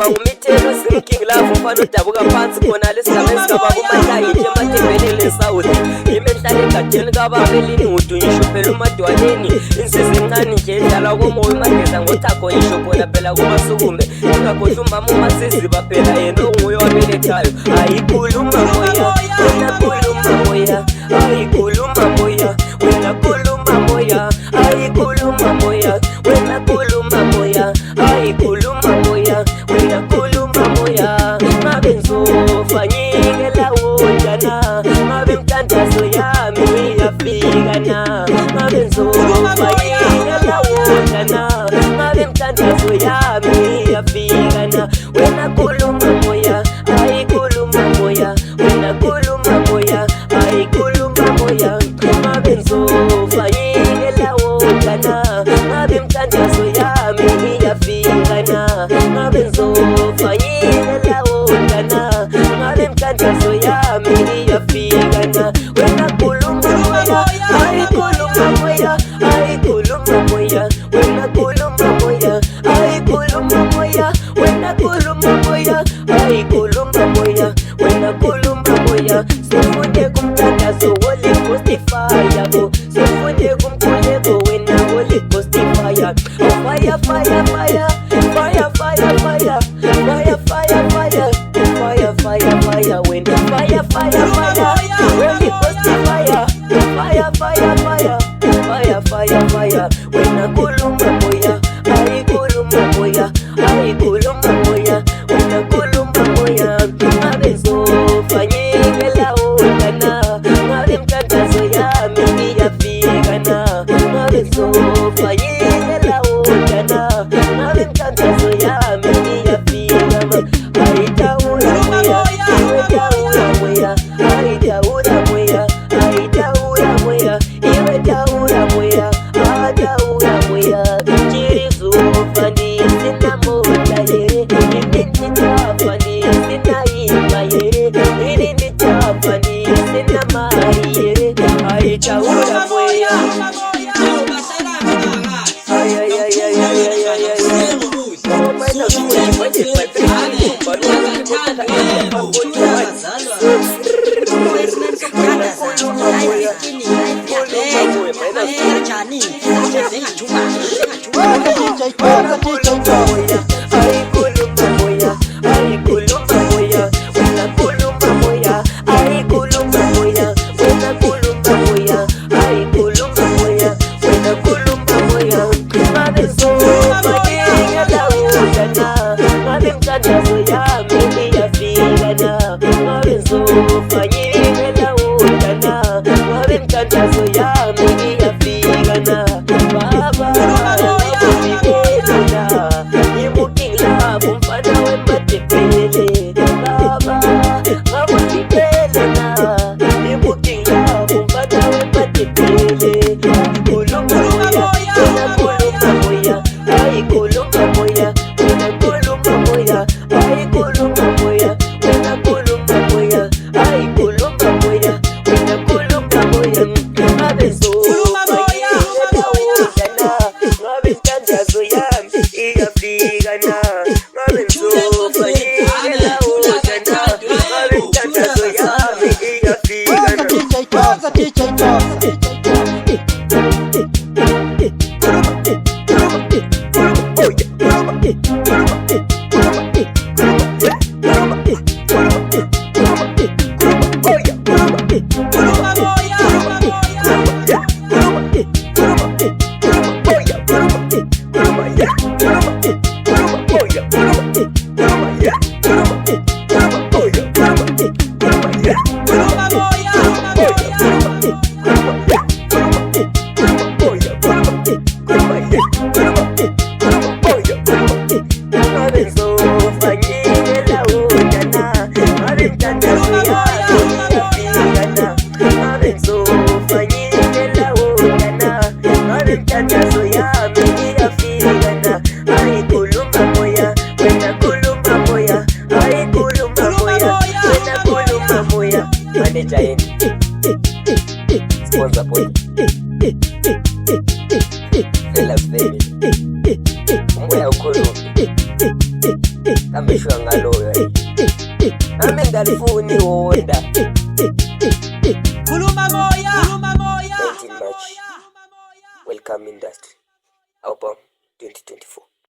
Mama umithelo sinking love umfana udabuka phansi khona lesigaba esigaba kumatayithe ematembelele South. Imehlale egadeni kababelini ngudunyisho phela umadwaleni. Insizwe encane nje edlala komoya umageza ngothakho ngisho khona phela kumasukume. Ingakhohlwa umama umasiziba phela yena onguye wabelethayo. Ayikhuluma moya, wena khuluma moya. Ayikhuluma moya, wena khuluma moya. Ayikhuluma moya, wena khuluma moya. Ayikhuluma moya, wena khuluma moya. Ngabe ngizofanyikela wonjana, ngabe mthandazo yami iyafika na. Ngabe ngizofanyikela wonjana, ngabe mthandazo yami iyafika na. Wena khuluma moya, ayikhuluma moya. Wena khuluma moya, ayikhuluma moya. Ngabe ngizofanyikela wonjana, ngabe mthandazo yami iyafika na. Ngabe ngizofanyikela wonjana, ngabe mthandazo yami iyafika na. Wena khuluma moya, ayikhuluma moya. Ayikhuluma moya, wena khuluma moya. Ayikhuluma moya, wena khuluma moya. Ayikhuluma moya, wena khuluma moya. Sifunde kumthandazo Holy Ghost fire bo. Sifunde kumkhuleko wena Holy Ghost fire. Fire fire fire, fire fire fire, fire fire fire, fire fire fire, wena fire fire fire, Holy Ghost fire. Fire fire fire, fire fire fire, wena khuluma moya. Ayikhuluma moya, ayikhuluma moya, wena khuluma moya. Ngabe ngizofanyikela wonjana, ngabe mthandazo yami iyafika na. Ngabe ngizofanyikela wonjana, ngabe mthandazo yami iyafika ma. Ayitawula moya, iwe tawula moya. Ayitawula moya, ayitawula moya. Iwe tawula moya, atawula moya. Chirizofani sina mola ye, initafani sina ima ye, initafani sina mai ye. Ayitawula moya. Ay ay ay ay ay ay ay ay. Oh my God, mthandazo yami iyafika na. Baba ngibona imuking love umfana wematepele. Baba ngabulipele na imuking love umfana wematepele. Khuluma moya, wena khuluma moya. Ayikhuluma moya, wena khuluma moya. Ayikhuluma moya, wena khuluma moya. Ayikhuluma moya, wena khuluma moya. Ngabe ngizofanyikela wonjana, ngabe mthandazo yami iyafika na. Ngabe ngizofanyikela wonjana, ngabe mthandazo yami iyafika na. Mthandazo yami iyafika na. Ayikhuluma moya, wena khuluma moya. Ayikhuluma moya, wena khuluma moya. Manager yini? Sponsor boy. Fela Femi. Umoya ukhuluma. ameshwa ngaloyo. Ame ngalifuni wonda. Kuluma moya. 19 March. Welcome Industry. Album 2024.